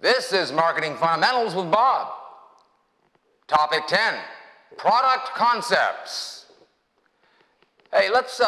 This is Marketing Fundamentals with Bob. Topic 10, product concepts. Hey, let's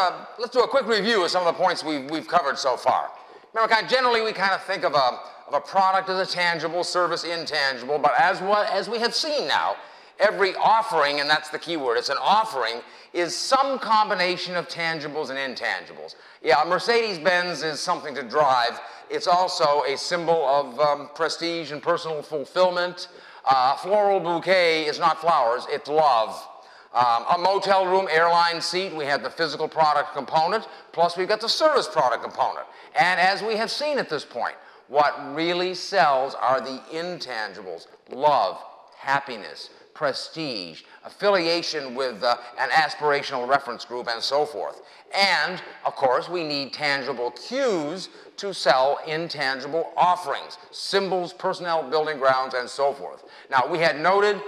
do a quick review of some of the points we've covered so far. Remember, generally we kind of think of a product as a tangible, service intangible, but as we have seen now, every offering, and that's the key word, it's an offering, is some combination of tangibles and intangibles. Yeah, a Mercedes-Benz is something to drive. It's also a symbol of prestige and personal fulfillment. A floral bouquet is not flowers, it's love. A motel room, airline seat, we have the physical product component, plus we've got the service product component. And as we have seen at this point, what really sells are the intangibles: love, happiness, prestige, affiliation with an aspirational reference group, and so forth. And, of course, we need tangible cues to sell intangible offerings: symbols, personnel, building grounds, and so forth. Now, we had noted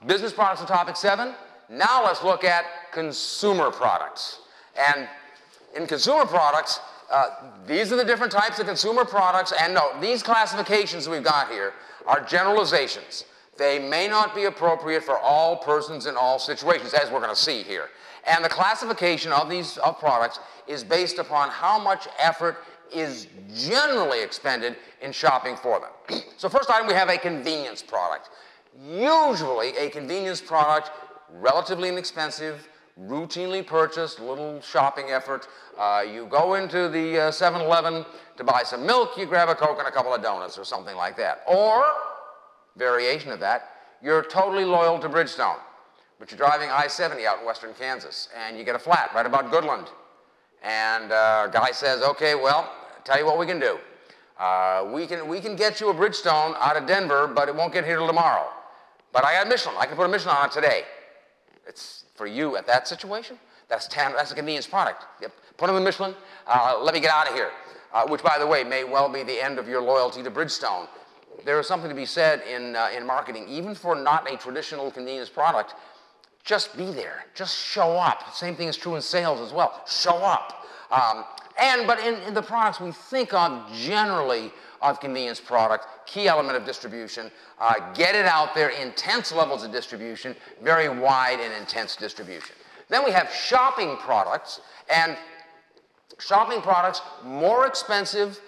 business products in topic 7. Now let's look at consumer products. And in consumer products, these are the different types of consumer products. And note, these classifications we've got here are generalizations. They may not be appropriate for all persons in all situations, as we're going to see here. And the classification of these products is based upon how much effort is generally expended in shopping for them. So first item, we have a convenience product. Usually a convenience product, relatively inexpensive, routinely purchased, little shopping effort. You go into the 7-Eleven to buy some milk, you grab a Coke and a couple of donuts or something like that. Or, variation of that, you're totally loyal to Bridgestone, but you're driving I-70 out in western Kansas, and you get a flat right about Goodland. And a guy says, okay, well, tell you what we can do. We can get you a Bridgestone out of Denver, but it won't get here till tomorrow. But I got Michelin. I can put a Michelin on it today. It's for you at that situation. That's a convenience product. Yep. Put on the Michelin. Let me get out of here. Which, by the way, may well be the end of your loyalty to Bridgestone. There is something to be said in marketing, even for not a traditional convenience product. Just be there. Just show up. Same thing is true in sales as well. Show up. But in the products we think of generally of convenience product, key element of distribution, get it out there, intense levels of distribution, very wide and intense distribution. Then we have shopping products, and shopping products, more expensive,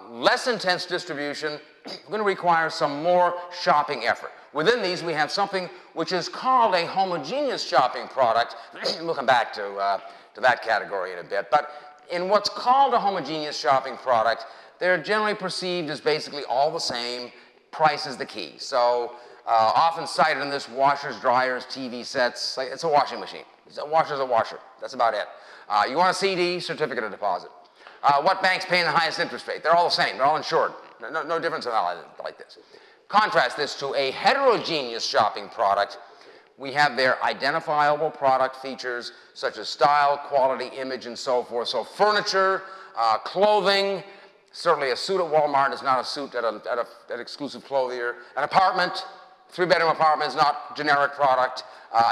less intense distribution, going to require some more shopping effort. Within these, we have something which is called a homogeneous shopping product. We'll come back to that category in a bit. But in what's called a homogeneous shopping product, they're generally perceived as basically all the same. Price is the key. So often cited in this: washers, dryers, TV sets. It's a washing machine. A washer's a washer. That's about it. You want a CD, certificate of deposit. What bank's paying the highest interest rate? They're all the same. They're all insured. No difference in that like this. Contrast this to a heterogeneous shopping product. We have their identifiable product features such as style, quality, image, and so forth. So furniture, clothing, certainly a suit at Walmart is not a suit at an exclusive clothier. An apartment, 3-bedroom apartment, is not generic product.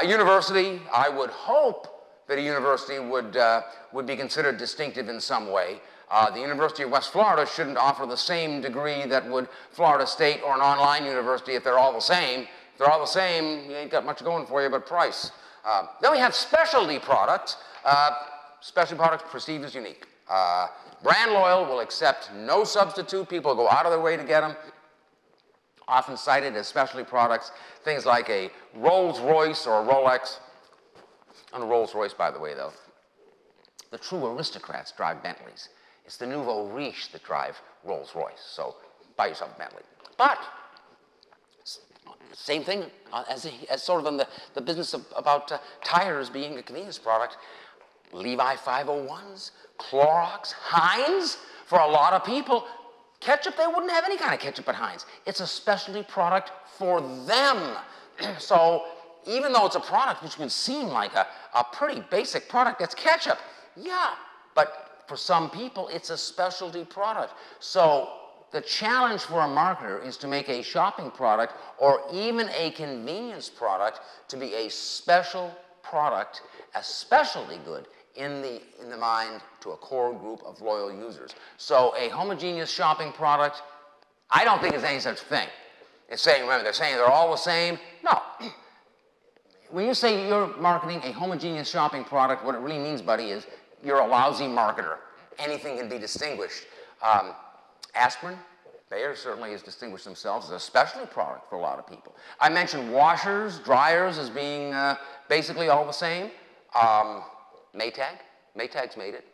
A university, I would hope that a university would be considered distinctive in some way. The University of West Florida shouldn't offer the same degree that would Florida State or an online university if they're all the same. If they're all the same, you ain't got much going for you but price. Then we have specialty products. Specialty products perceived as unique. Brand loyal will accept no substitute. People go out of their way to get them. Often cited as specialty products, things like a Rolls-Royce or a Rolex. On a Rolls-Royce, by the way, though, the true aristocrats drive Bentleys. It's the nouveau riche that drive Rolls-Royce, so buy yourself a Bentley. But same thing as sort of in the business about tires being a convenience product. Levi 501s, Clorox, Heinz. For a lot of people, ketchup, they wouldn't have any kind of ketchup at Heinz. It's a specialty product for them. So even though it's a product which would seem like a pretty basic product, it's ketchup. Yeah, but for some people, it's a specialty product. So the challenge for a marketer is to make a shopping product or even a convenience product to be a special product, a specialty good in the mind to a core group of loyal users. So a homogeneous shopping product, I don't think there's any such thing. It's saying, remember, they're saying they're all the same. No. When you say you're marketing a homogeneous shopping product, what it really means, buddy, is you're a lousy marketer. Anything can be distinguished. Aspirin, Bayer certainly has distinguished themselves as a specialty product for a lot of people. I mentioned washers, dryers as being basically all the same. Maytag's made it.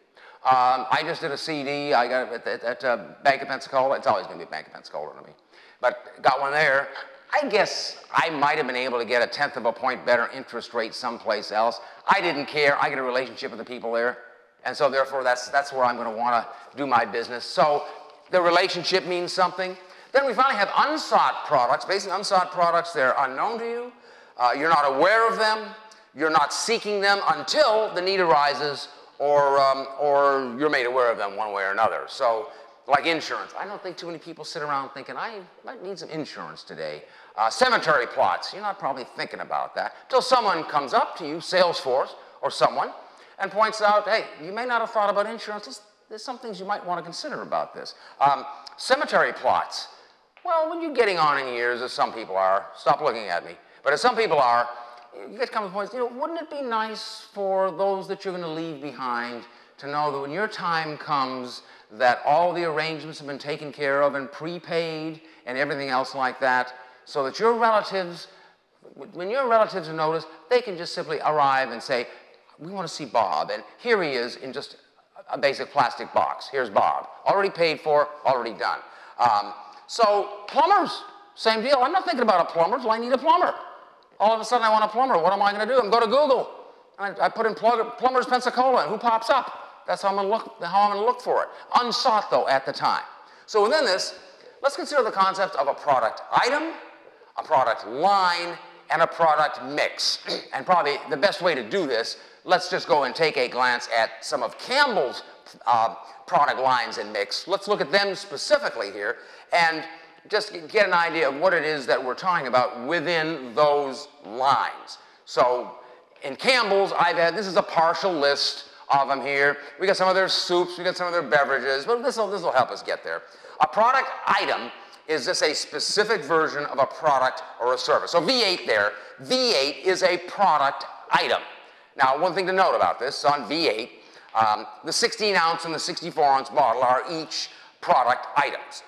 I just did a CD. I got it at Bank of Pensacola. It's always going to be Bank of Pensacola to me. But got one there. I guess I might have been able to get a 1/10 of a point better interest rate someplace else. I didn't care. I get a relationship with the people there. And so therefore, that's where I'm going to want to do my business. So the relationship means something. Then we finally have unsought products. Basically, unsought products, they're unknown to you. You're not aware of them. You're not seeking them until the need arises or you're made aware of them one way or another. So like insurance. I don't think too many people sit around thinking, I might need some insurance today. Cemetery plots. You're not probably thinking about that until someone comes up to you, Salesforce or someone, and points out, hey, you may not have thought about insurance. There's some things you might want to consider about this. Cemetery plots. Well, when you're getting on in years, as some people are, stop looking at me, but as some people are, you get to come to the point, wouldn't it be nice for those that you're going to leave behind to know that when your time comes, that all the arrangements have been taken care of and prepaid and everything else like that, so that your relatives, when your relatives notice, they can just simply arrive and say, we want to see Bob, and here he is in just a basic plastic box. Here's Bob. Already paid for, already done. So plumbers, same deal. I'm not thinking about a plumber till I need a plumber. All of a sudden I want a plumber. What am I going to do? I'm going to go to Google. I put in plumbers Pensacola, and who pops up? That's how I'm going to look for it. Unsought, though, at the time. So within this, let's consider the concept of a product item, a product line, and a product mix. And probably the best way to do this, let's just go and take a glance at some of Campbell's product lines and mix. Let's look at them specifically here and just get an idea of what it is that we're talking about within those lines. So in Campbell's, this is a partial list of them here. We got some of their soups, we got some of their beverages, but this will help us get there. A product item is just a specific version of a product or a service. So V8 there, V8 is a product item. Now, one thing to note about this, on V8, the 16-ounce and the 64-ounce bottle are each product items.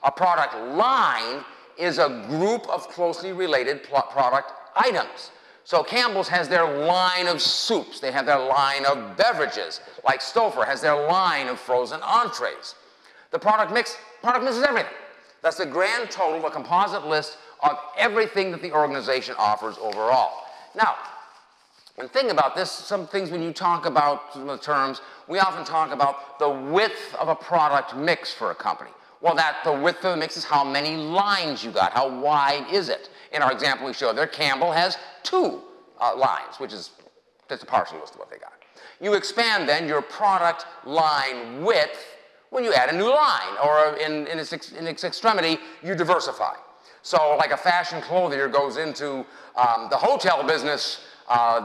A product line is a group of closely related product items. So Campbell's has their line of soups. They have their line of beverages. Like Stouffer has their line of frozen entrees. The product mix is everything. That's the grand total, the composite list of everything that the organization offers overall. Now, one thing about this, some things when you talk about the terms, we often talk about the width of a product mix for a company. Well, the width of the mix is how many lines you got, how wide is it? In our example we showed there, Campbell has 2 lines, which is just a partial list of what they got. You expand then your product line width when you add a new line, or in its extremity, you diversify. So like a fashion clothier goes into the hotel business,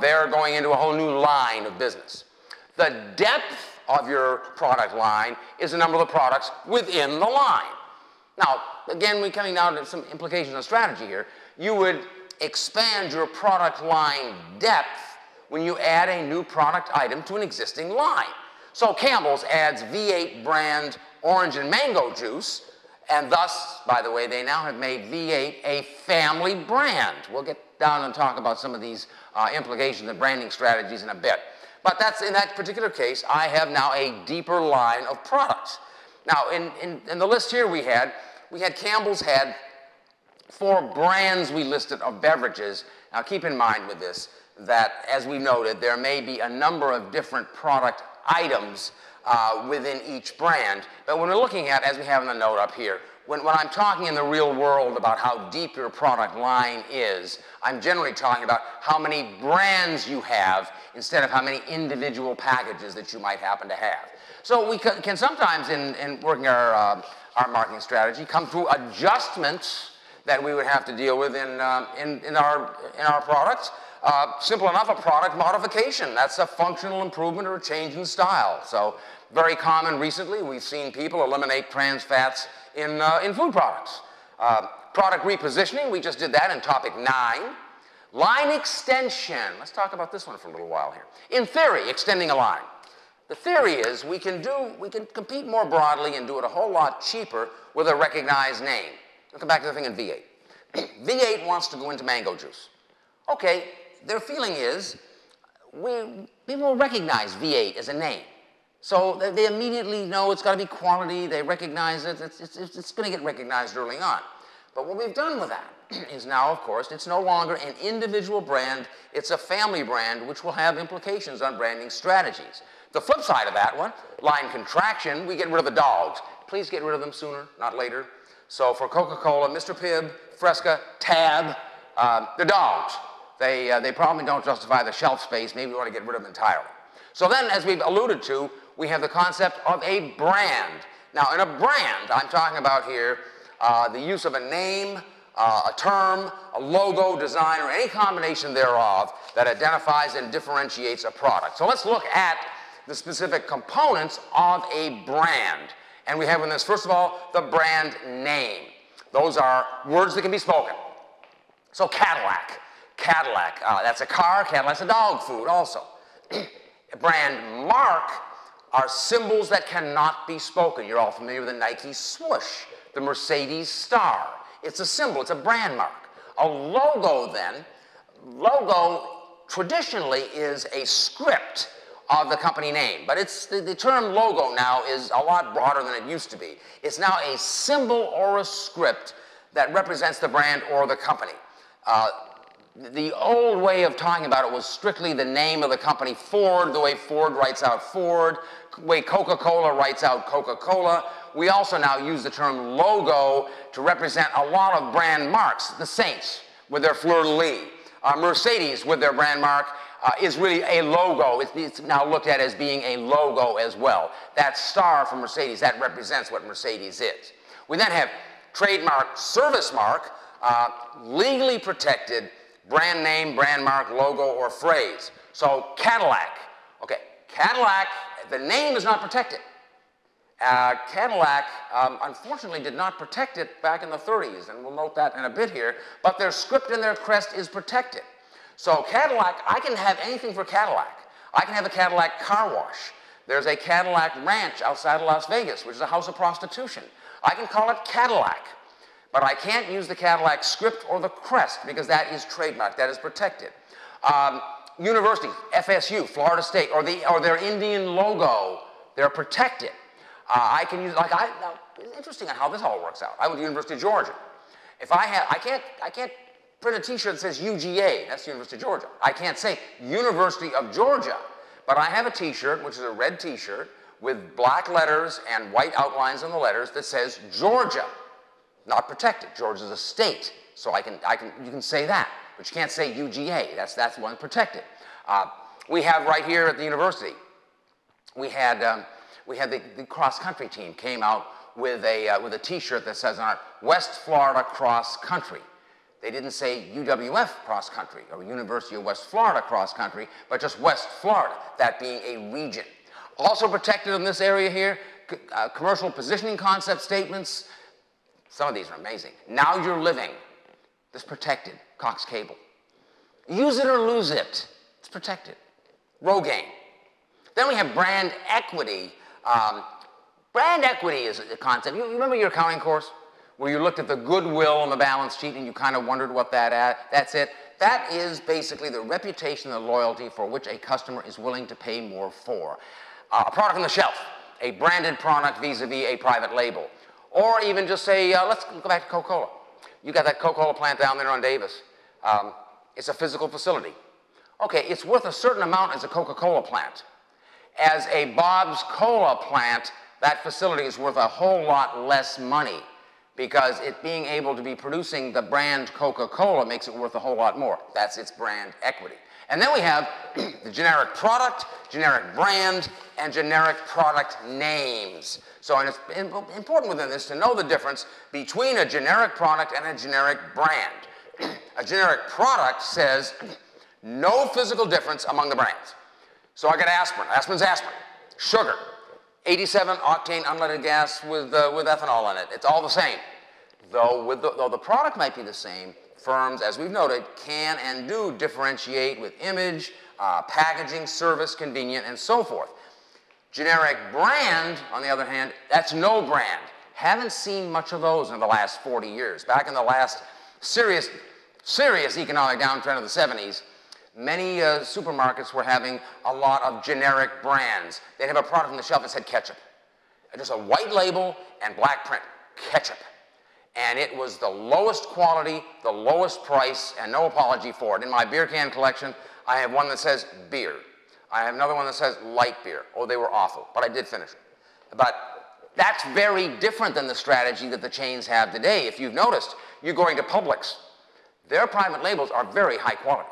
they're going into a whole new line of business. The depth of your product line is the number of the products within the line. Now, again, we're coming down to some implications of strategy here. You would expand your product line depth when you add a new product item to an existing line. So Campbell's adds V8 brand orange and mango juice, and thus, by the way, they now have made V8 a family brand. We'll get down and talk about some of these implications and branding strategies in a bit. But that's, in that particular case, I have now a deeper line of products. Now, in the list here we had Campbell's had 4 brands we listed of beverages. Now, keep in mind with this that, as we noted, there may be a number of different product items within each brand. But when we're looking at, as we have in the note up here, when I'm talking in the real world about how deep your product line is, I'm generally talking about how many brands you have instead of how many individual packages that you might happen to have. So we can sometimes, in working our marketing strategy, come through adjustments that we would have to deal with in our products. Simple enough, a product modification. That's a functional improvement or a change in style. So very common recently, we've seen people eliminate trans fats in food products. Product repositioning, we just did that in topic 9. Line extension, let's talk about this one for a little while here. In theory, extending a line. The theory is we can compete more broadly and do it a whole lot cheaper with a recognized name. Let's come back to the thing in V8. V8 wants to go into mango juice. Okay, their feeling is people will recognize V8 as a name. So they immediately know it's got to be quality, they recognize it, it's going to get recognized early on. But what we've done with that is now, of course, it's no longer an individual brand, it's a family brand which will have implications on branding strategies. The flip side of that one, line contraction, we get rid of the dogs. Please get rid of them sooner, not later. So for Coca-Cola, Mr. Pibb, Fresca, Tab, the dogs. They probably don't justify the shelf space. Maybe we want to get rid of them entirely. So then, as we've alluded to, we have the concept of a brand. Now, in a brand, I'm talking about here the use of a name, a term, a logo, design, or any combination thereof that identifies and differentiates a product. So let's look at the specific components of a brand. And we have in this, first of all, the brand name. Those are words that can be spoken. So Cadillac. Cadillac, that's a car. Cadillac's a dog food also. Brand mark are symbols that cannot be spoken. You're all familiar with the Nike swoosh, the Mercedes star. It's a symbol, it's a brand mark. A logo then, logo traditionally is a script of the company name, but the term logo now is a lot broader than it used to be. It's now a symbol or a script that represents the brand or the company. The old way of talking about it was strictly the name of the company, Ford, the way Ford writes out Ford, the way Coca-Cola writes out Coca-Cola. We also now use the term logo to represent a lot of brand marks. The Saints with their fleur-de-lis, Mercedes with their brand mark is really a logo. It's now looked at as being a logo as well. That star from Mercedes, that represents what Mercedes is. We then have trademark, service mark, legally protected brand name, brand mark, logo, or phrase. So Cadillac, okay, Cadillac, the name is not protected. Cadillac, unfortunately, did not protect it back in the 30s, and we'll note that in a bit here, but their script and their crest is protected. So Cadillac, I can have anything for Cadillac. I can have a Cadillac car wash. There's a Cadillac ranch outside of Las Vegas, which is a house of prostitution. I can call it Cadillac. But I can't use the Cadillac script or the crest because that is trademarked, that is protected. Universities, FSU, Florida State, or their Indian logo, they're protected. I can use, now, it's interesting on how this all works out. I went to the University of Georgia. If I can't print a t-shirt that says UGA, that's the University of Georgia. I can't say University of Georgia, but I have a t-shirt, which is a red t-shirt, with black letters and white outlines on the letters that says Georgia. Not protected. Georgia's a state, so you can say that, but you can't say UGA. That's one protected. We have right here at the university, we had the cross-country team came out with a T-shirt that says on it, West Florida Cross Country. They didn't say UWF Cross Country or University of West Florida Cross Country, but just West Florida, that being a region. Also protected in this area here, commercial positioning concept statements. Some of these are amazing. Now you're living. This protected. Cox Cable. Use it or lose it. It's protected. Rogaine. Then we have brand equity. Brand equity is a concept. You remember your accounting course where you looked at the goodwill on the balance sheet and you kind of wondered what that's it? That is basically the reputation and the loyalty for which a customer is willing to pay more for. A product on the shelf. A branded product vis-a-vis a private label. Or even just say, let's go back to Coca-Cola. You got that Coca-Cola plant down there on Davis. It's a physical facility. Okay, it's worth a certain amount as a Coca-Cola plant. As a Bob's Cola plant, that facility is worth a whole lot less money because it being able to be producing the brand Coca-Cola makes it worth a whole lot more. That's its brand equity. And then we have the generic product, generic brand, and generic product names. So and it's important within this to know the difference between a generic product and a generic brand. A generic product says no physical difference among the brands. So I got aspirin. Aspirin's aspirin. Sugar. 87 octane unleaded gas with ethanol in it. It's all the same. Though the product might be the same, firms, as we've noted, can and do differentiate with image, packaging, service, convenient, and so forth. Generic brand, on the other hand, that's no brand. Haven't seen much of those in the last 40 years. Back in the last serious economic downtrend of the 70s, many supermarkets were having a lot of generic brands. They'd have a product on the shelf that said ketchup. Just a white label and black print, ketchup. And it was the lowest quality, the lowest price, and no apology for it. In my beer can collection, I have one that says beer. I have another one that says light beer. Oh, they were awful, but I did finish it. But that's very different than the strategy that the chains have today. If you've noticed, you're going to Publix. Their private labels are very high quality.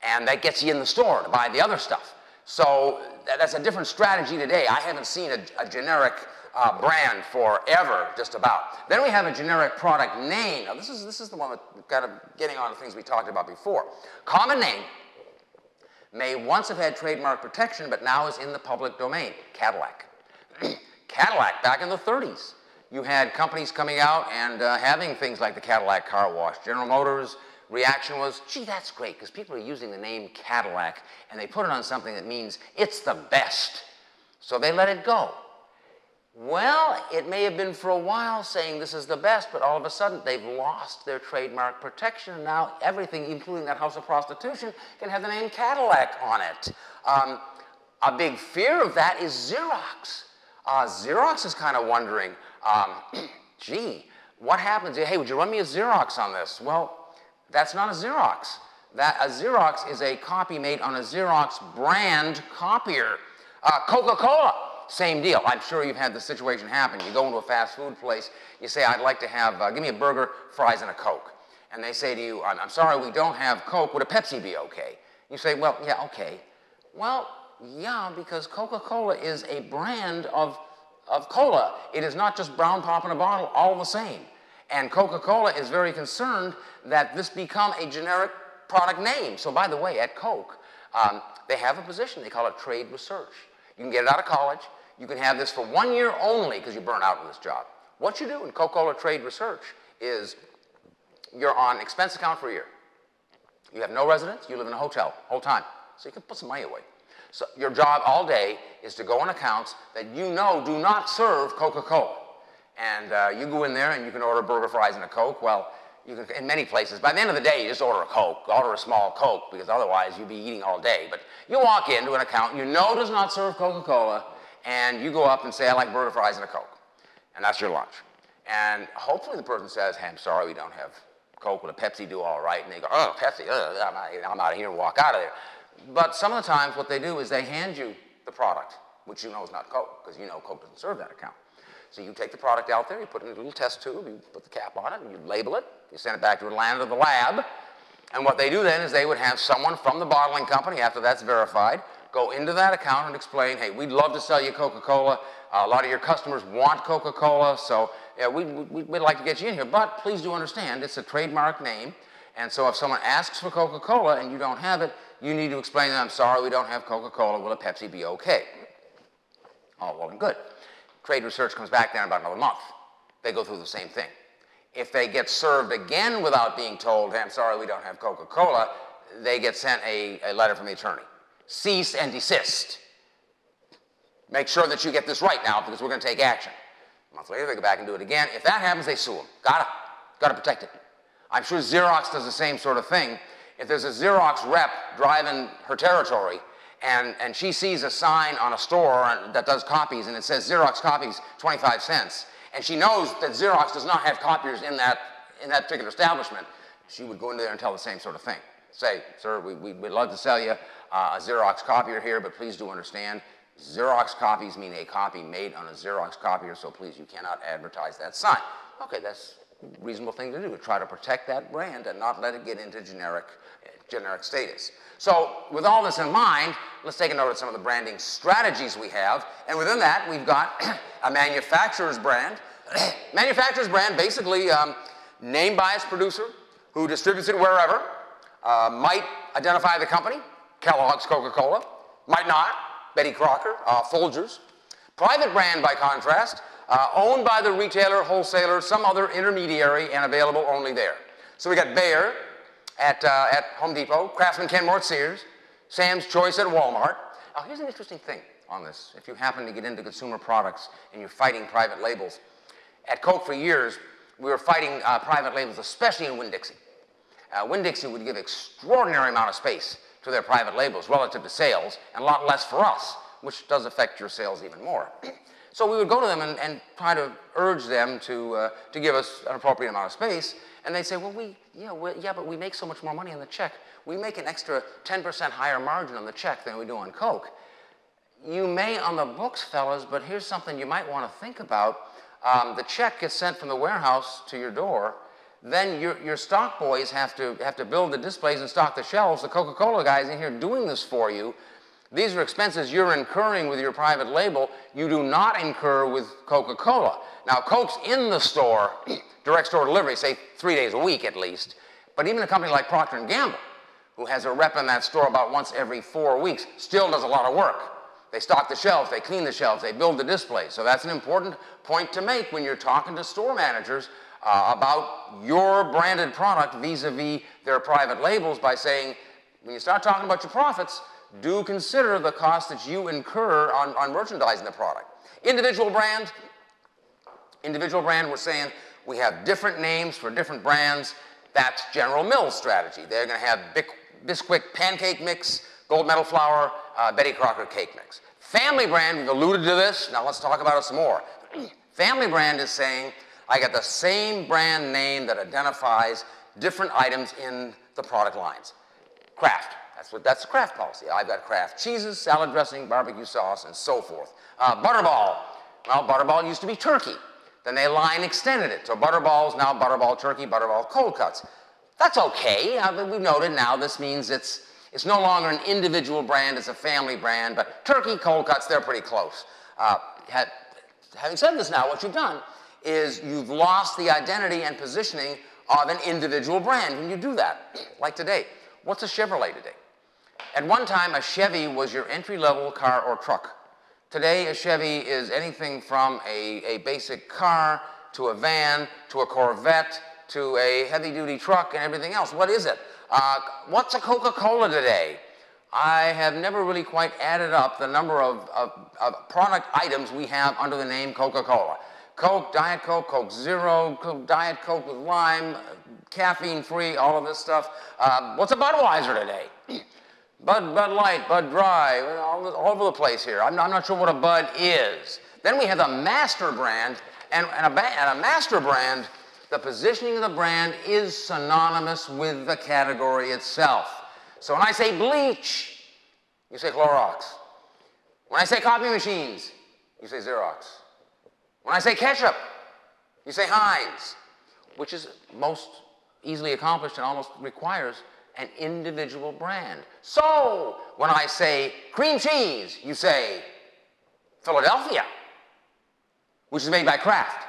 And that gets you in the store to buy the other stuff. So that's a different strategy today. I haven't seen a generic brand forever, just about. Then we have a generic product name. Now this is the one that kind of getting on to things we talked about before. Common name may once have had trademark protection, but now is in the public domain. Cadillac. Cadillac, back in the 30s, you had companies coming out and having things like the Cadillac car wash. General Motors' reaction was, gee, that's great, because people are using the name Cadillac, and they put it on something that means it's the best. So they let it go. Well, it may have been for a while saying this is the best, but all of a sudden they've lost their trademark protection, and now everything, including that house of prostitution, can have the name Cadillac on it. A big fear of that is Xerox. Xerox is kind of wondering, gee, what happens? Hey, would you run me a Xerox on this? Well, that's not a Xerox. A Xerox is a copy made on a Xerox brand copier. Coca-Cola. Same deal. I'm sure you've had this situation happen. You go into a fast food place, you say, I'd like to have, give me a burger, fries, and a Coke. And they say to you, I'm sorry, we don't have Coke. Would a Pepsi be okay? You say, well, yeah, okay. Well, yeah, because Coca-Cola is a brand of cola. It is not just brown pop in a bottle, all the same. And Coca-Cola is very concerned that this become a generic product name. So by the way, at Coke, they have a position. They call it trade research. You can get it out of college. You can have this for 1 year only because you burn out in this job. What you do in Coca-Cola trade research is you're on expense account for a year. You have no residence. You live in a hotel whole time. So you can put some money away. So your job all day is to go on accounts that you know do not serve Coca-Cola. And you go in there and you can order burger, fries, and a Coke. Well, you can, in many places, by the end of the day, you just order a Coke. Order a small Coke, because otherwise you'd be eating all day. But you walk into an account you know does not serve Coca-Cola, and you go up and say, I like burger, fries, and a Coke. And that's your lunch. And hopefully the person says, hey, I'm sorry, we don't have Coke. Would a Pepsi do all right? And they go, oh, Pepsi, I'm out of here, and walk out of there. But some of the times what they do is they hand you the product, which you know is not Coke, because you know Coke doesn't serve that account. So you take the product out there, you put it in a little test tube, you put the cap on it, and you label it, you send it back to Atlanta to the lab, and what they do then is they would have someone from the bottling company, after that's verified, go into that account and explain, hey, we'd love to sell you Coca-Cola, a lot of your customers want Coca-Cola, so yeah, we'd like to get you in here, but please do understand, it's a trademark name, and so if someone asks for Coca-Cola and you don't have it, you need to explain to them, I'm sorry, we don't have Coca-Cola, will a Pepsi be okay? Oh, well and good. Trade research comes back there in about another month. They go through the same thing. If they get served again without being told, hey, I'm sorry, we don't have Coca-Cola, they get sent a letter from the attorney. Cease and desist. Make sure that you get this right now, because we're going to take action. A month later, they go back and do it again. If that happens, they sue them. Got to protect it. I'm sure Xerox does the same sort of thing. If there's a Xerox rep driving her territory, and she sees a sign on a store that does copies, and it says Xerox copies 25 cents, and she knows that Xerox does not have copiers in that particular establishment, she would go in there and tell the same sort of thing. Say, sir, we'd love to sell you a Xerox copier here, but please do understand, Xerox copies mean a copy made on a Xerox copier, so please, you cannot advertise that sign. Okay, that's a reasonable thing to do, to try to protect that brand and not let it get into generic status. So with all this in mind, let's take a note of some of the branding strategies we have. And within that, we've got a manufacturer's brand. Manufacturer's brand, basically named by its producer, who distributes it wherever, might identify the company, Kellogg's Coca-Cola, might not, Betty Crocker, Folgers. Private brand, by contrast, owned by the retailer, wholesaler, some other intermediary, and available only there. So we got Bayer at Home Depot, Craftsman Kenmore at Sears, Sam's Choice at Walmart. Now here's an interesting thing on this. If you happen to get into consumer products and you're fighting private labels, at Coke for years, we were fighting private labels, especially in Winn-Dixie. Winn-Dixie would give extraordinary amount of space to their private labels relative to sales, and a lot less for us, which does affect your sales even more. So we would go to them and try to urge them to give us an appropriate amount of space, and they'd say, well, yeah, but we make so much more money on the check. We make an extra 10% higher margin on the check than we do on Coke. You may on the books, fellas, but here's something you might want to think about. The check gets sent from the warehouse to your door. Then your stock boys have to build the displays and stock the shelves. The Coca-Cola guys in here doing this for you. These are expenses you're incurring with your private label. You do not incur with Coca-Cola. Now, Coke's in the store, direct store delivery, say 3 days a week at least. But even a company like Procter & Gamble, who has a rep in that store about once every 4 weeks, still does a lot of work. They stock the shelves, they clean the shelves, they build the displays. So that's an important point to make when you're talking to store managers about your branded product vis-a-vis their private labels by saying, when you start talking about your profits, do consider the cost that you incur on merchandising the product. Individual brand, we're saying we have different names for different brands. That's General Mills' strategy. They're going to have Bisquick pancake mix, Gold Medal flour, Betty Crocker cake mix. Family brand, we've alluded to this. Now let's talk about it some more. Family brand is saying, I got the same brand name that identifies different items in the product lines. Kraft, that's the Kraft policy. I've got Kraft cheeses, salad dressing, barbecue sauce, and so forth. Butterball, well, Butterball used to be turkey. Then they line extended it. So Butterball's now Butterball turkey, Butterball cold cuts. That's okay. We've noted now this means it's no longer an individual brand, it's a family brand, but turkey, cold cuts, they're pretty close. Having said this now, what you've done is you've lost the identity and positioning of an individual brand when you do that. Like today, what's a Chevrolet today? At one time, a Chevy was your entry-level car or truck. Today, a Chevy is anything from a basic car to a van to a Corvette to a heavy-duty truck and everything else. What is it? What's a Coca-Cola today? I have never really quite added up the number of product items we have under the name Coca-Cola. Coke, Diet Coke, Coke Zero, Diet Coke with lime, caffeine-free, all of this stuff. What's a Budweiser today? Bud Light, Bud Dry, all over the place here. I'm not sure what a Bud is. Then we have the master brand, and a master brand, the positioning of the brand is synonymous with the category itself. So when I say bleach, you say Clorox. When I say copy machines, you say Xerox. When I say ketchup, you say Heinz, which is most easily accomplished and almost requires an individual brand. So when I say cream cheese, you say Philadelphia, which is made by Kraft.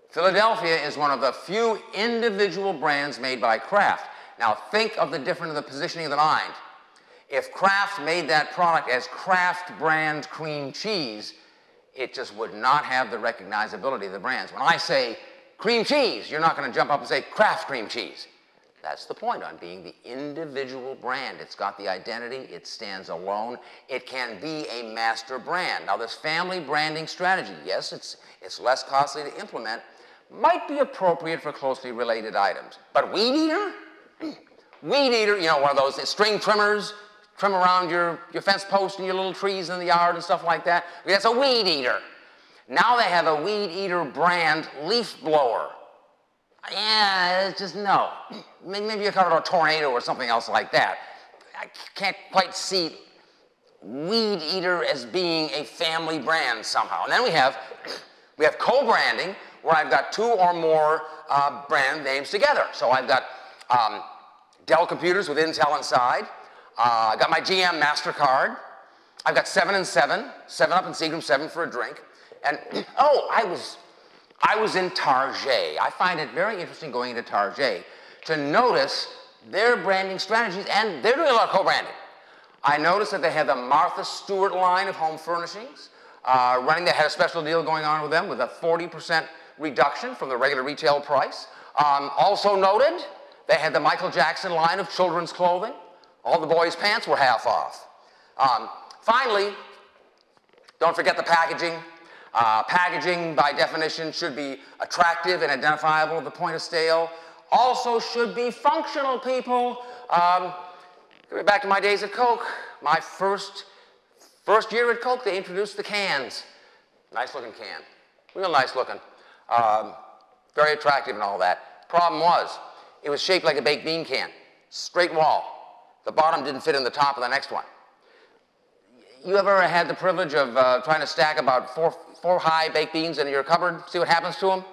Philadelphia is one of the few individual brands made by Kraft. Now think of the difference in the positioning of the mind. If Kraft made that product as Kraft brand cream cheese, it just would not have the recognizability of the brands. When I say cream cheese, you're not going to jump up and say Kraft cream cheese. That's the point on being the individual brand. It's got the identity, it stands alone, it can be a master brand. Now this family branding strategy, yes, it's less costly to implement, might be appropriate for closely related items. But weed eater? Weed eater, you know, one of those string trimmers, trim around your fence post and your little trees in the yard and stuff like that. That's a weed eater. Now they have a weed eater brand leaf blower. Yeah, it's just no. Maybe you call it a tornado or something else like that. I can't quite see weed eater as being a family brand somehow. And then we have co-branding, where I've got two or more brand names together. So I've got Dell computers with Intel inside. I've got my GM MasterCard. I've got 7 and 7, 7-Up and Seagram 7 for a drink. And, oh, I was in Target. I find it very interesting going into Target to notice their branding strategies, and they're doing a lot of co-branding. I noticed that they have the Martha Stewart line of home furnishings. running. They had a special deal going on with them with a 40% reduction from the regular retail price. Also noted, they had the Michael Jackson line of children's clothing. All the boys' pants were half off. Finally, don't forget the packaging. Packaging, by definition, should be attractive and identifiable at the point of sale. Also should be functional, people. Back to my days at Coke. My first year at Coke, they introduced the cans. Nice looking can. Real nice looking. Very attractive and all that. Problem was, it was shaped like a baked bean can. Straight wall. The bottom didn't fit in the top of the next one. You ever had the privilege of trying to stack about four high baked beans in your cupboard? See what happens to them?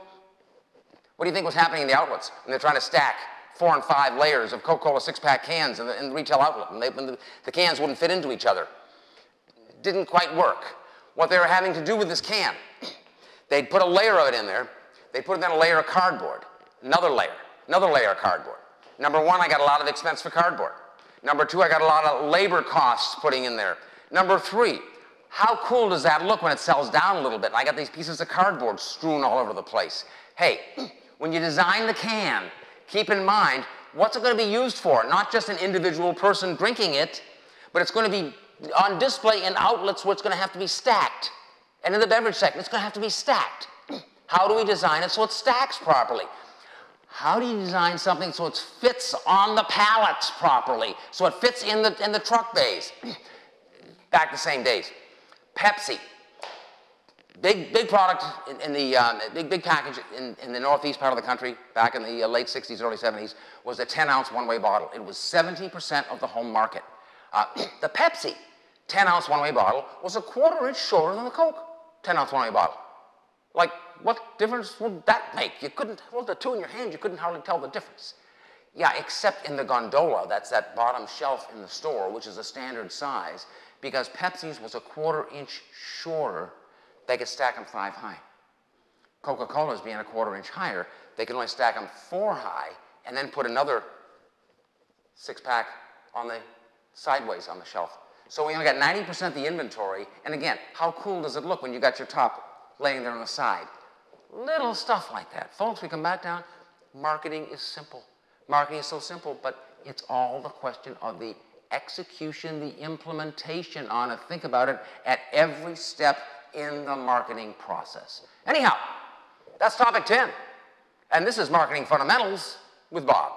What do you think was happening in the outlets when they're trying to stack 4 and 5 layers of Coca-Cola 6-pack cans in the retail outlet? And the cans wouldn't fit into each other. It didn't quite work. What they were having to do with this can, they'd put a layer of it in there. They put in a layer of cardboard, another layer of cardboard. Number 1, I got a lot of expense for cardboard. Number 2, I got a lot of labor costs putting in there. Number 3, how cool does that look when it sells down a little bit? And I got these pieces of cardboard strewn all over the place. Hey, when you design the can, keep in mind, what's it going to be used for? Not just an individual person drinking it, but it's going to be on display in outlets where it's going to have to be stacked. And in the beverage section, it's going to have to be stacked. How do we design it so it stacks properly? How do you design something so it fits on the pallets properly, so it fits in the truck bays? Back the same days. Pepsi. Big product in the big package in the northeast part of the country back in the late 60s, early 70s was a 10-ounce one-way bottle. It was 70% of the home market. The Pepsi 10-ounce one-way bottle was a 1/4 inch shorter than the Coke 10-ounce one-way bottle. Like, what difference would that make? You couldn't hold the two in your hand. You couldn't hardly tell the difference. Yeah, except in the gondola. That's that bottom shelf in the store, which is a standard size. Because Pepsi's was a 1/4 inch shorter, they could stack them 5 high. Coca-Cola's being a 1/4 inch higher, they could only stack them 4 high and then put another 6-pack on the sideways on the shelf. So we only got 90% of the inventory. And again, how cool does it look when you got your top laying there on the side? Little stuff like that. Folks, we come back down. Marketing is simple. Marketing is so simple, but it's all the question of the execution, the implementation on it. Think about it at every step in the marketing process. Anyhow, that's topic 10. And this is Marketing Fundamentals with Bob.